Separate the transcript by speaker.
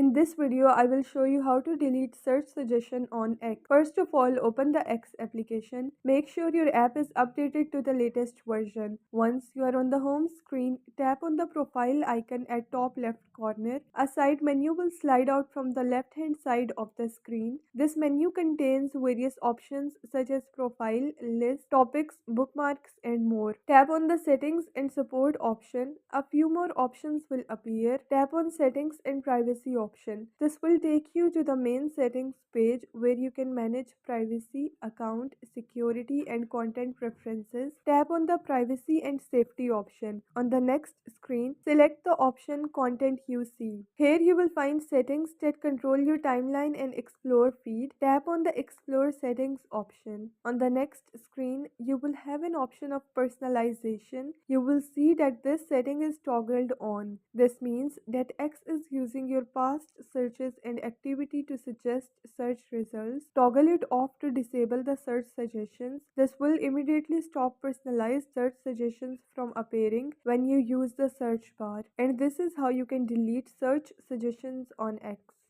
Speaker 1: In this video, I will show you how to delete search suggestion on X. First of all, open the X application. Make sure your app is updated to the latest version. Once you are on the home screen, tap on the profile icon at top left corner. A side menu will slide out from the left hand side of the screen. This menu contains various options such as profile, list, topics, bookmarks, and more. Tap on the settings and support option. A few more options will appear. Tap on settings and privacy option. This will take you to the main settings page where you can manage privacy, account, security, and content preferences. Tap on the privacy and safety option. On the next screen, select the option content you see. Here you will find settings that control your timeline and explore feed. Tap on the explore settings option. On the next screen, you will have an option of personalization. You will see that this setting is toggled on. This means that X is using your past searches and activity to suggest search results. Toggle it off to disable the search suggestions. This will immediately stop personalized search suggestions from appearing when you use the search bar. And this is how you can delete search suggestions on X.